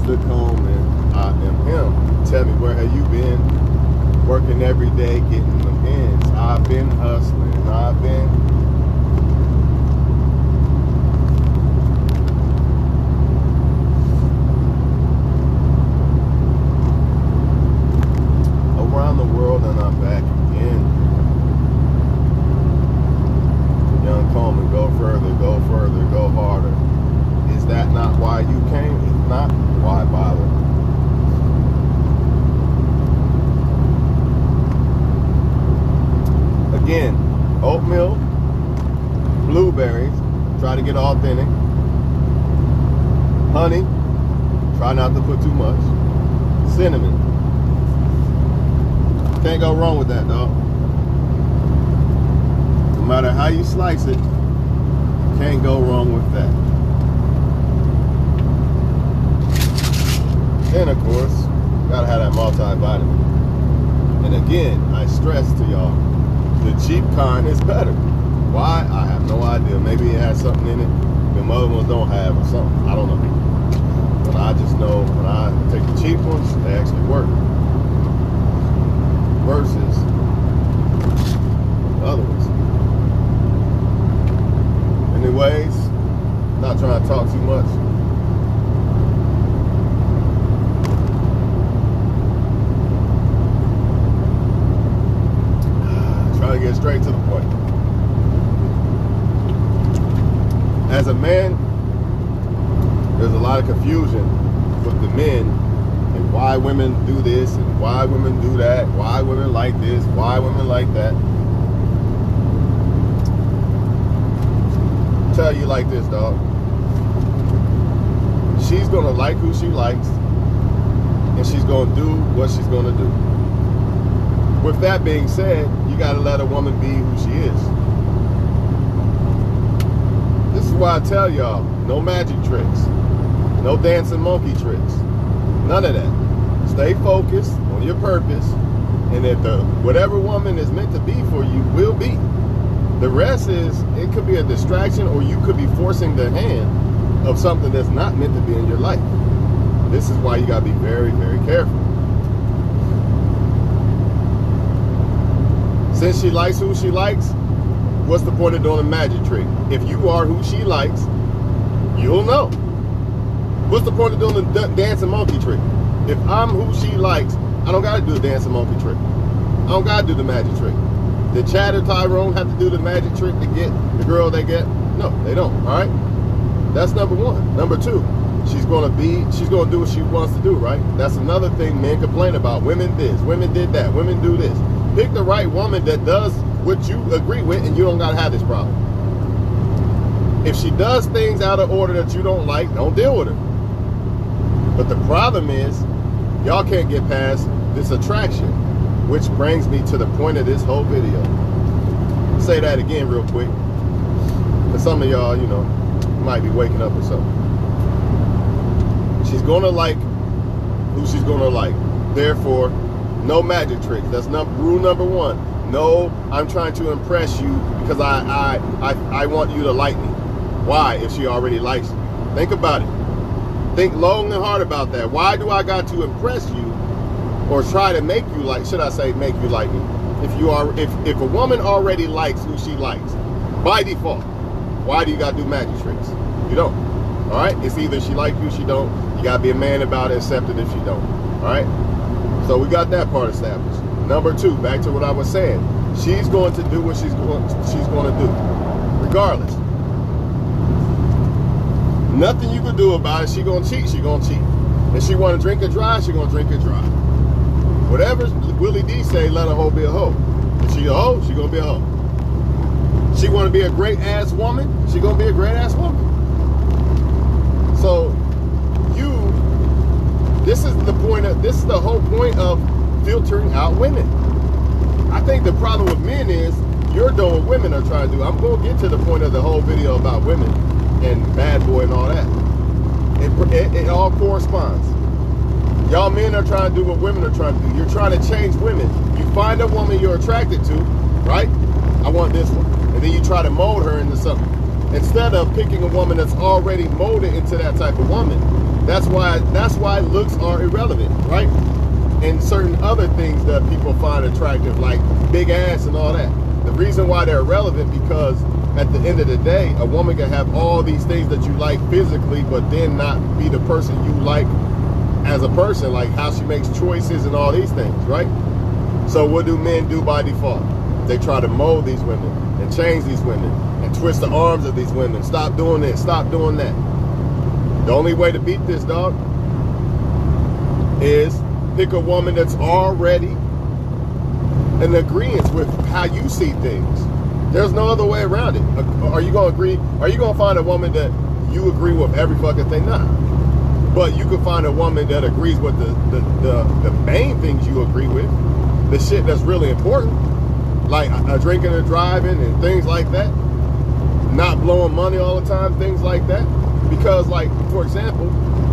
Mr. Coleman, I am him. Tell me, where have you been? Working every day, getting them ends. I've been hustling. I've been around the world, and I'm back again. Young Coleman, go further, go harder. Is that not why you came? If not, why bother? Again, oatmeal, blueberries, try to get authentic. Honey, try not to put too much. Cinnamon. Can't go wrong with that, dog. No matter how you slice it, can't go wrong with that. Then, of course, gotta have that multivitamin. And again, I stress to y'all, the cheap kind is better. Why? I have no idea. Maybe it has something in it the other ones don't have or something. I don't know. But I just know when I take the cheap ones, they actually work. Versus the other ones. Anyways, not trying to talk too much. Try to get straight to the point. As a man, there's a lot of confusion with the men and why women do this and why women do that, why women like this, why women like that. Tell you like this, dog. She's gonna like who she likes, and she's gonna do what she's gonna do. With that being said, you gotta let a woman be who she is. This is why I tell y'all, no magic tricks, no dancing monkey tricks, none of that. Stay focused on your purpose, and if whatever woman is meant to be for you will be. The rest is, it could be a distraction, or you could be forcing the hand of something that's not meant to be in your life. This is why you gotta be very, very careful. Since she likes who she likes, what's the point of doing a magic trick? If you are who she likes, you'll know. What's the point of doing the dancing monkey trick? If I'm who she likes, I don't gotta do the dancing monkey trick. I don't gotta do the magic trick. Did Chad or Tyrone have to do the magic trick to get the girl they get? No, they don't, all right? That's number one. Number two, she's gonna do what she wants to do, right? That's another thing men complain about. Women this, women did that, women do this. Pick the right woman that does what you agree with, and you don't gotta have this problem. If she does things out of order that you don't like, don't deal with her. But the problem is, y'all can't get past this attraction, which brings me to the point of this whole video. I'll say that again real quick, because some of y'all, you know, might be waking up or something. She's gonna like who she's gonna like. Therefore, no magic tricks. That's rule number one. No, I'm trying to impress you because I want you to like me. Why, if she already likes you? Think about it. Think long and hard about that. Why do I got to impress you or try to make you like, should I say make you like me? If a woman already likes who she likes, by default, why do you got to do magic tricks? You don't. All right? It's either she like you, she don't. You got to be a man about it, accept it if she don't. All right? So we got that part established. Number two, back to what I was saying. She's going to do what she's going to do, regardless. Nothing you can do about it. She gonna cheat. She gonna cheat. If she want to drink it dry, she gonna drink it dry. Whatever Willie D say, let a hoe be a hoe. If she a hoe, she gonna be a hoe. She want to be a great ass woman, she gonna be a great ass woman. So this is the whole point of filtering out women. I think the problem with men is you're doing what women are trying to do. I'm going to get to the point of the whole video about women and bad boy and all that. It all corresponds. Y'all men are trying to do what women are trying to do. You're trying to change women. You find a woman you're attracted to, right? I want this one. And then you try to mold her into something. instead of picking a woman that's already molded into that type of woman. That's why looks are irrelevant, right? And certain other things that people find attractive, like big ass and all that. The reason why they're irrelevant, because at the end of the day, a woman can have all these things that you like physically, but then not be the person you like as a person, like how she makes choices and all these things, right? So what do men do by default? They try to mold these women and change these women and twist the arms of these women. Stop doing this, stop doing that. The only way to beat this, dog, is pick a woman that's already in agreement with how you see things. There's no other way around it. Are you gonna agree? Are you gonna find a woman that you agree with every fucking thing? Nah. But you can find a woman that agrees with the main things you agree with, the shit that's really important, like drinking and driving and things like that, not blowing money all the time, things like that. Because, like, for example,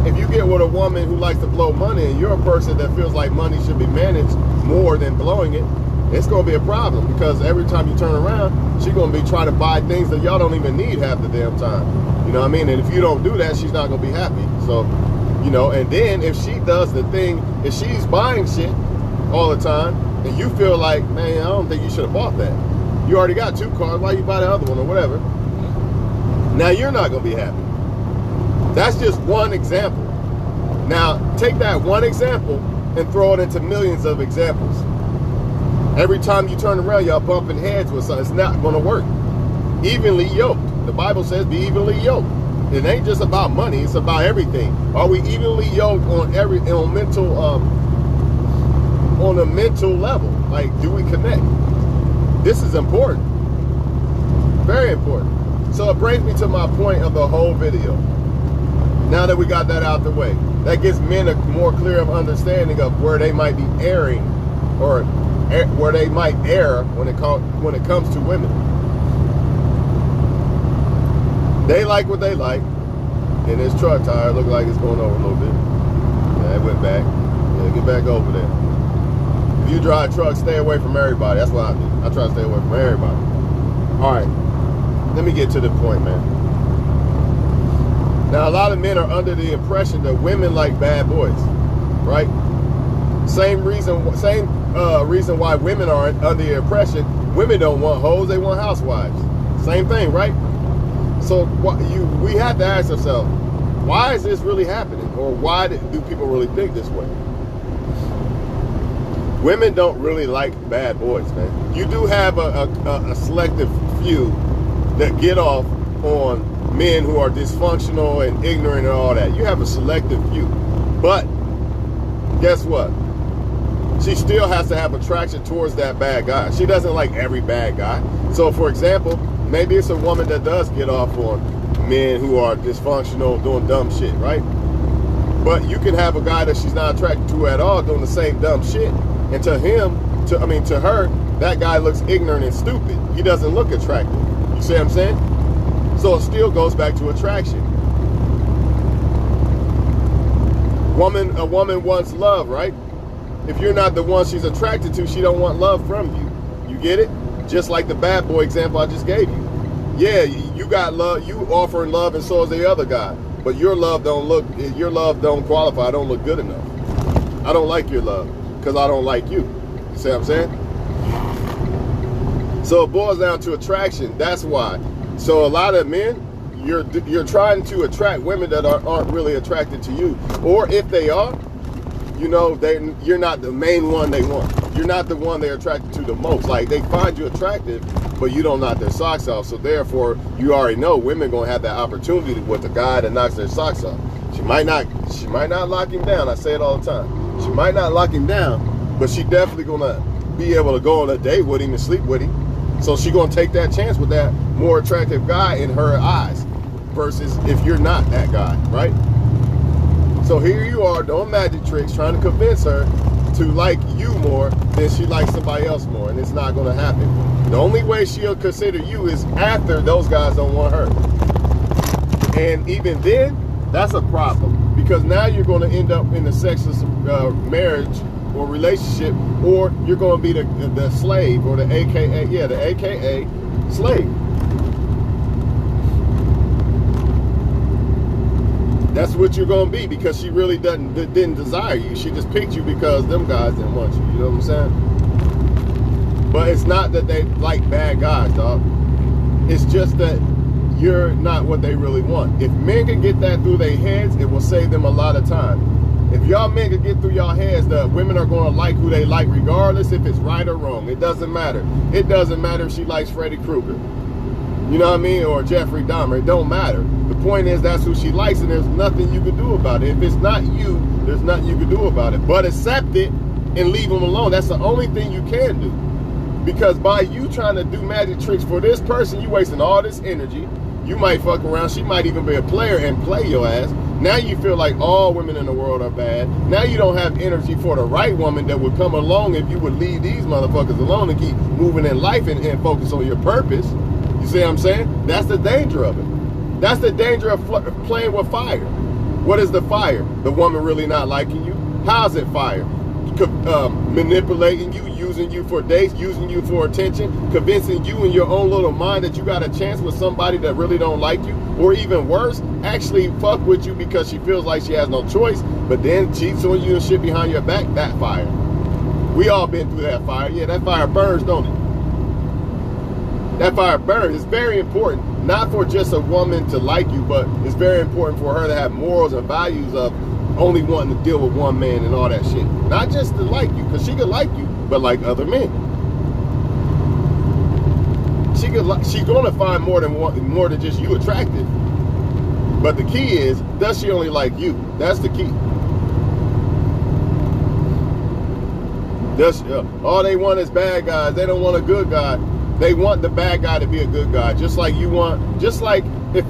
if you get with a woman who likes to blow money and you're a person that feels like money should be managed more than blowing it, it's going to be a problem, because every time you turn around, she's going to be trying to buy things that y'all don't even need half the damn time. You know what I mean? And if you don't do that, she's not going to be happy. So, you know, and then if she does the thing, if she's buying shit all the time, and you feel like, man, I don't think you should have bought that. You already got 2 cars, why you buy the other one or whatever? Now you're not going to be happy. That's just one example. Now, take that one example and throw it into millions of examples. Every time you turn around, y'all bumping heads with something. It's not going to work. Evenly yoked. The Bible says be evenly yoked. It ain't just about money. It's about everything. Are we evenly yoked on on a mental level? Like, do we connect? This is important. Very important. So it brings me to my point of the whole video. Now that we got that out the way, that gives men a more clear of understanding of where they might be erring, or where they might err when it comes to women. They like what they like, and this truck tire look like it's going over a little bit. Yeah, it went back. Yeah, get back over there. If you drive trucks, stay away from everybody. That's what I do. I try to stay away from everybody. All right, let me get to the point, man. Now, a lot of men are under the impression that women like bad boys, right? Same reason why women are under the impression women don't want hoes, they want housewives. Same thing, right? So we have to ask ourselves, why is this really happening? Or why do people really think this way? Women don't really like bad boys, man. You do have a selective few that get off on men who are dysfunctional and ignorant and all that. You have a selective few. But guess what? She still has to have attraction towards that bad guy. She doesn't like every bad guy. So, for example, maybe it's a woman that does get off on men who are dysfunctional, doing dumb shit, right? But you can have a guy that she's not attracted to at all doing the same dumb shit. And to her, that guy looks ignorant and stupid. He doesn't look attractive. You see what I'm saying? So it still goes back to attraction. A woman wants love, right? If you're not the one she's attracted to, she don't want love from you. You get it? Just like the bad boy example I just gave you. Yeah, you got love, you offering love, and so is the other guy. But your love don't qualify, don't look good enough. I don't like your love because I don't like you. You see what I'm saying? So it boils down to attraction. That's why. So a lot of men, you're trying to attract women that aren't really attracted to you. Or if they are, you know, you're not the main one they want. You're not the one they're attracted to the most. Like, they find you attractive, but you don't knock their socks off. So therefore, you already know women gonna have that opportunity with the guy that knocks their socks off. She might not lock him down. I say it all the time. She might not lock him down, but she definitely gonna be able to go on a date with him and sleep with him. So she gonna take that chance with that more attractive guy in her eyes, versus if you're not that guy, right? So here you are doing magic tricks, trying to convince her to like you more than she likes somebody else more, and it's not gonna happen. The only way she'll consider you is after those guys don't want her. And even then, that's a problem, because now you're gonna end up in a sexless marriage or relationship, or you're going to be the slave, or the AKA slave. That's what you're gonna be, because she really didn't desire you. She just picked you because them guys didn't want you. You know what I'm saying? But it's not that they like bad guys, dog. It's just that you're not what they really want. If men can get that through their heads, it will save them a lot of time. If y'all men can get through y'all heads that women are going to like who they like, regardless if it's right or wrong. It doesn't matter. It doesn't matter if she likes Freddy Krueger, you know what I mean, or Jeffrey Dahmer. It don't matter. The point is, that's who she likes, and there's nothing you can do about it. If it's not you, there's nothing you can do about it. But accept it and leave them alone. That's the only thing you can do. Because by you trying to do magic tricks for this person, you wasting all this energy. You might fuck around. She might even be a player and play your ass. Now you feel like all women in the world are bad. Now you don't have energy for the right woman that would come along if you would leave these motherfuckers alone and keep moving in life and focus on your purpose. You see what I'm saying? That's the danger of it. That's the danger of playing with fire. What is the fire? The woman really not liking you? How's it fire? Manipulating you, using you for dates, using you for attention, convincing you in your own little mind that you got a chance with somebody that really don't like you, or even worse, actually fuck with you because she feels like she has no choice, but then cheats on you and shit behind your back. That fire. We all been through that fire. Yeah, that fire burns, don't it? That fire burns. It's very important, not for just a woman to like you, but it's very important for her to have morals and values of only wanting to deal with one man and all that shit. Not just to like you, because she could like you, but like other men. She's gonna find more than just you attractive. But the key is, does she only like you? That's the key. All they want is bad guys. They don't want a good guy. They want the bad guy to be a good guy. Just like if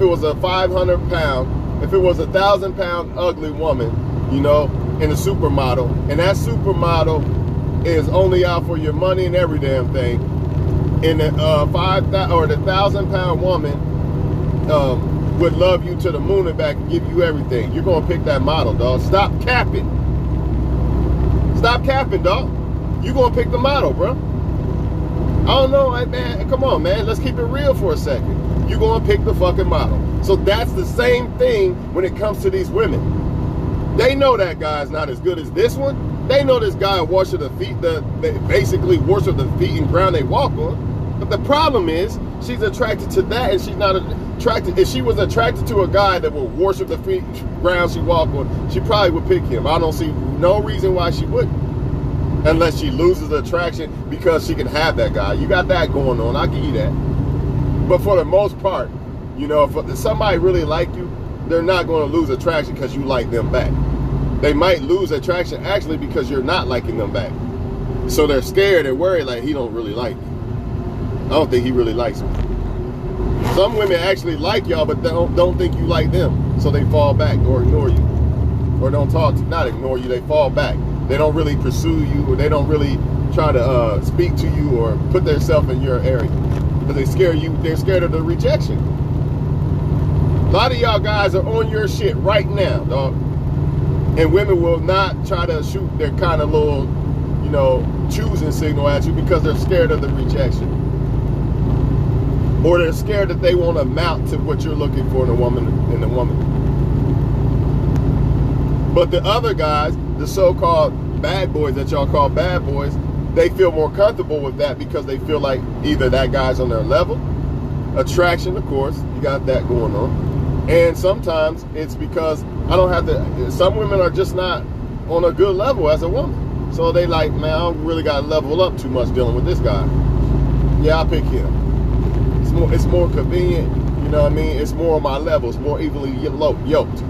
it was a 500 pound, if it was 1,000 pound ugly woman, you know, and a supermodel, and that supermodel is only out for your money and every damn thing, and the 1,000 pound woman would love you to the moon and back and give you everything, you're gonna pick that model, dog. Stop capping. Stop capping, dog. You're gonna pick the model, bro. I don't know, man. Come on, man. Let's keep it real for a second. You're gonna pick the fucking model. So that's the same thing when it comes to these women. They know that guy's not as good as this one. They know this guy worship the feet, they basically worship the feet and ground they walk on. But the problem is, she's attracted to that, and she's not attracted. If she was attracted to a guy that would worship the feet, ground she walk on, she probably would pick him. I don't see no reason why she wouldn't. Unless she loses attraction because she can have that guy. You got that going on, I'll give you that. But for the most part, you know, if somebody really like you, they're not going to lose attraction because you like them back. They might lose attraction actually because you're not liking them back. So they're scared and worried, like, he don't really like me. I don't think he really likes me. Some women actually like y'all, but don't think you like them. So they fall back or ignore you. Or don't talk to, not ignore you, they fall back. They don't really pursue you, or they don't really try to speak to you or put themselves in your area. Because they're scared of the rejection. A lot of y'all guys are on your shit right now, dog. And women will not try to shoot their kind of little, you know, choosing signal at you because they're scared of the rejection. Or they're scared that they won't amount to what you're looking for in a woman. But the other guys, the so-called bad boys that y'all call bad boys, they feel more comfortable with that because they feel like either that guy's on their level, attraction, of course, you got that going on. And sometimes it's because some women are just not on a good level as a woman. So they like, man, I don't really got to level up too much dealing with this guy. Yeah, I'll pick him. It's more convenient, you know what I mean? It's more on my level. It's more evenly yoked.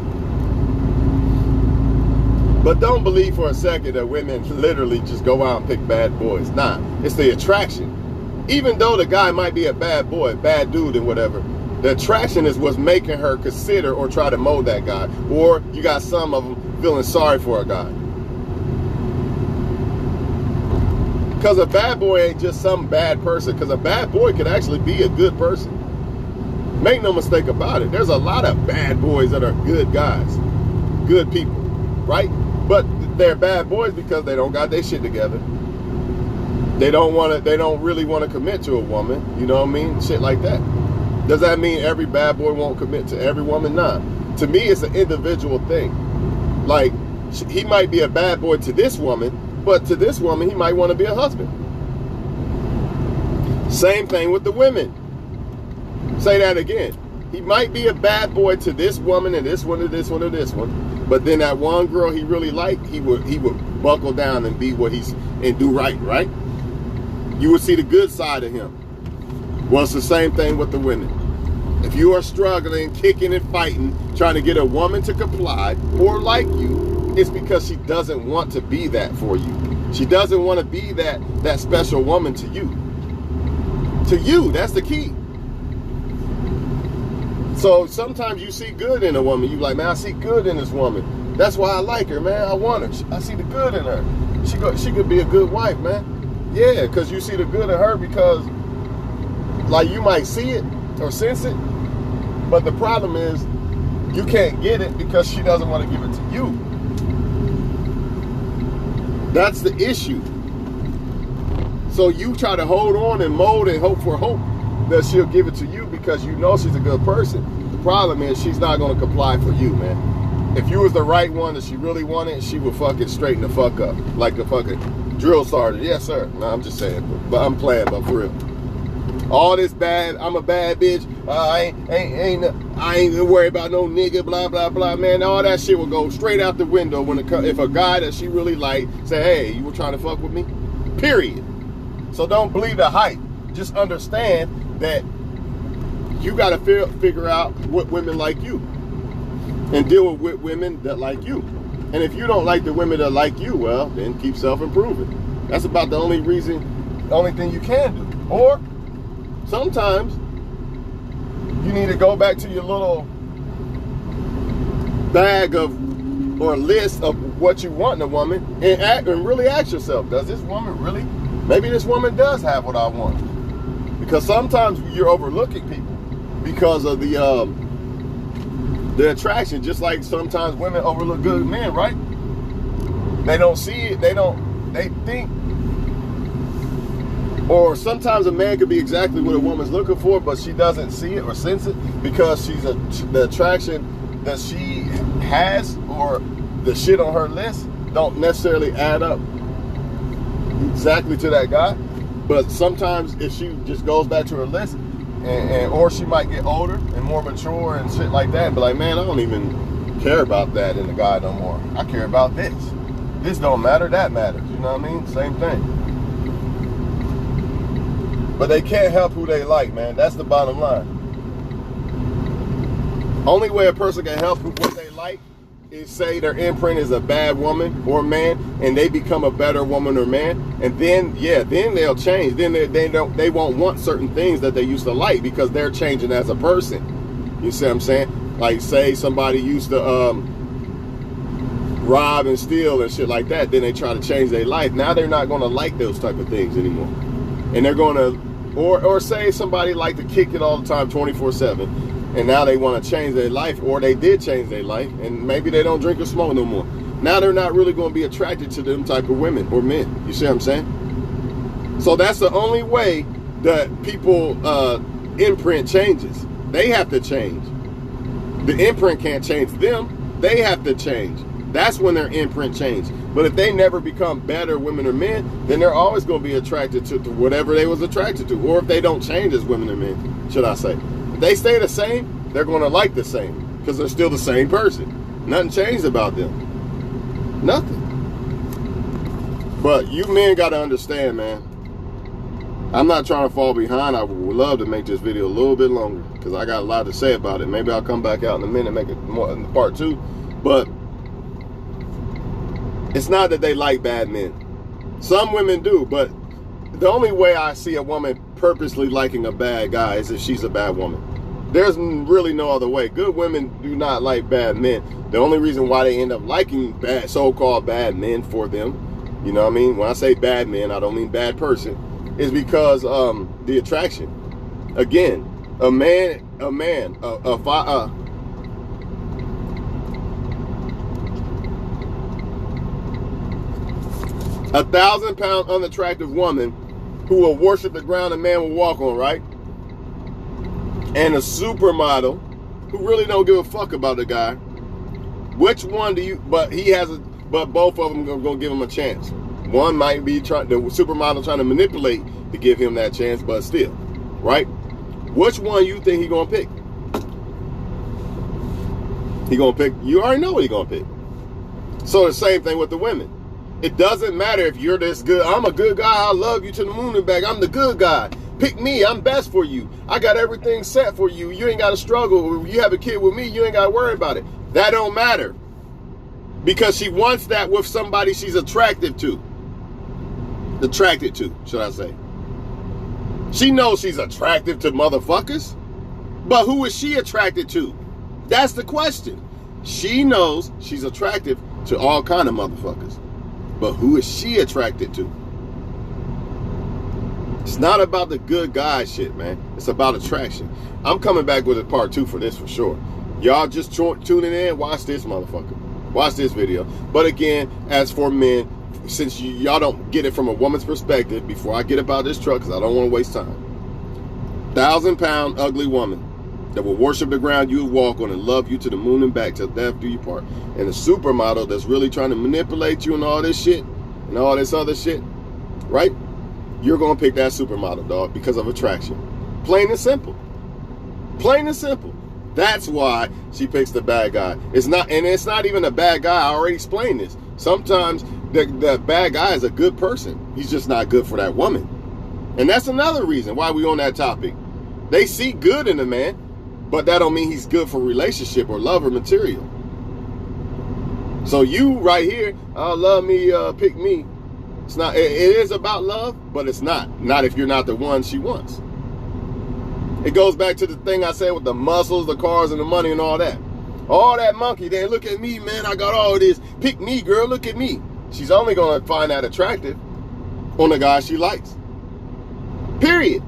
But don't believe for a second that women literally just go out and pick bad boys. Nah, it's the attraction. Even though the guy might be a bad boy, bad dude and whatever, the attraction is what's making her consider or try to mold that guy. Or you got some of them feeling sorry for a guy. Because a bad boy ain't just some bad person. Because a bad boy can actually be a good person. Make no mistake about it. There's a lot of bad boys that are good guys. Good people. Right? But they're bad boys because they don't got their shit together. They don't really want to commit to a woman. You know what I mean? Shit like that. Does that mean every bad boy won't commit to every woman? Nah. To me, it's an individual thing. Like, he might be a bad boy to this woman, but to this woman, he might want to be a husband. Same thing with the women. Say that again. He might be a bad boy to this woman and this one and this one and this one, but then that one girl he really liked, he would buckle down and be what and do right. You would see the good side of him. Well, it's the same thing with the women. If you are struggling, kicking and fighting, trying to get a woman to comply or like you, it's because she doesn't want to be that for you. She doesn't want to be that special woman to you. To you, that's the key. So sometimes you see good in a woman. You like, man, I see good in this woman. That's why I like her, man. I want her. I see the good in her. She could be a good wife, man. Yeah, because you see the good in her because, like, you might see it or sense it, but the problem is you can't get it because she doesn't want to give it to you. That's the issue. So you try to hold on and mold and hope that she'll give it to you because you know she's a good person. The problem is she's not going to comply for you, man. If you was the right one that she really wanted, she would fucking straighten the fuck up like the fucking drill sergeant. Yes, sir. No, I'm just saying, but I'm playing, but for real. All this bad, I'm a bad bitch. I ain't worried about no nigga, blah blah blah, man. All that shit will go straight out the window if a guy that she really liked say, hey, you were trying to fuck with me, period. So don't believe the hype. Just understand that you got to figure out what women like you and deal with women that like you. And if you don't like the women that like you, well, then keep self-improving. That's about the only thing you can do. Or sometimes you need to go back to your little bag or list of what you want in a woman and really ask yourself, does this woman really, maybe this woman does have what I want? Because sometimes you're overlooking people because of the attraction, just like sometimes women overlook good men, right? They don't see it, they think, or sometimes a man could be exactly what a woman's looking for, but she doesn't see it or sense it because the attraction that she has or the shit on her list don't necessarily add up exactly to that guy. But sometimes if she just goes back to her list, or she might get older and more mature and shit like that, but like, man, I don't even care about that in the guy no more. I care about this. This don't matter, that matters. You know what I mean? Same thing. But they can't help who they like, man. That's the bottom line. Only way a person can help what they like is say their imprint is a bad woman or man, and they become a better woman or man, and then then they'll change. Then they won't want certain things that they used to like because they're changing as a person. You see what I'm saying? Like, say somebody used to rob and steal and shit like that, then they try to change their life. Now they're not going to like those type of things anymore, and they're going to, or say somebody liked to kick it all the time 24/7. And now they want to change their life, or they did change their life, and maybe they don't drink or smoke no more. Now they're not really going to be attracted to them type of women or men. You see what I'm saying? So that's the only way that people imprint changes. They have to change. The imprint can't change them. They have to change. That's when their imprint changes. But if they never become better women or men, then they're always going to be attracted to whatever they was attracted to. Or if they don't change as women or men, should I say. If they stay the same, they're going to like the same because they're still the same person. Nothing changed about them. Nothing. But you men got to understand, man. I'm not trying to fall behind. I would love to make this video a little bit longer because I got a lot to say about it. Maybe I'll come back out in a minute and make it more in part 2. But it's not that they like bad men. Some women do, but the only way I see a woman purposely liking a bad guy is if she's a bad woman. There's really no other way. Good women do not like bad men. The only reason why they end up liking bad, so-called bad men for them, you know what I mean? When I say bad men, I don't mean bad person, is because the attraction. Again, a 1,000-pound unattractive woman who will worship the ground a man will walk on, right? And a supermodel who really don't give a fuck about the guy, which one do you, but both of them gonna give him a chance. One might be the supermodel trying to manipulate to give him that chance, but still, right? Which one you think he gonna pick? He gonna pick, you already know what he gonna pick. So the same thing with the women. It doesn't matter if you're this good. I'm a good guy. I love you to the moon and back. I'm the good guy. Pick me. I'm best for you. I got everything set for you. You ain't got to struggle. You have a kid with me. You ain't got to worry about it. That don't matter. Because she wants that with somebody she's attracted to. Attracted to, should I say. She knows she's attractive to motherfuckers. But who is she attracted to? That's the question. She knows she's attractive to all kind of motherfuckers. But who is she attracted to? It's not about the good guy shit, man. It's about attraction. I'm coming back with a part 2 for this for sure. Y'all just tuning in, watch this motherfucker. Watch this video. But again, as for men, since y'all don't get it from a woman's perspective, before I get about this truck, because I don't want to waste time. 1,000-pound ugly woman that will worship the ground you walk on and love you to the moon and back till death do you part. And a supermodel that's really trying to manipulate you and all this shit and all this other shit, right? You're going to pick that supermodel, dog, because of attraction. Plain and simple. Plain and simple. That's why she picks the bad guy. It's not even a bad guy. I already explained this. Sometimes the bad guy is a good person. He's just not good for that woman. And that's another reason why we on that topic. They see good in a man, but that don't mean he's good for relationship or love or material. So you right here, love me, pick me. It's not. It is about love, but it's not. Not if you're not the one she wants. It goes back to the thing I said with the muscles, the cars, and the money and all that. All that monkey. Then look at me, man. I got all this. Pick me, girl. Look at me. She's only gonna find that attractive on the guy she likes. Period.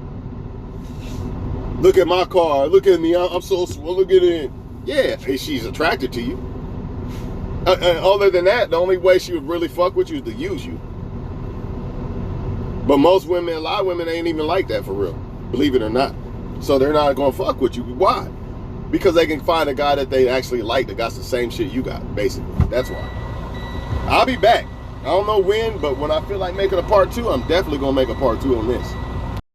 Look at my car. Look at me. I'm so swole. Look at it. Yeah, she's attracted to you. Other than that, the only way she would really fuck with you is to use you. But most women, a lot of women ain't even like that for real. Believe it or not. So they're not going to fuck with you. Why? Because they can find a guy that they actually like that got the same shit you got, basically. That's why. I'll be back. I don't know when, but when I feel like making a part 2, I'm definitely going to make a part 2 on this.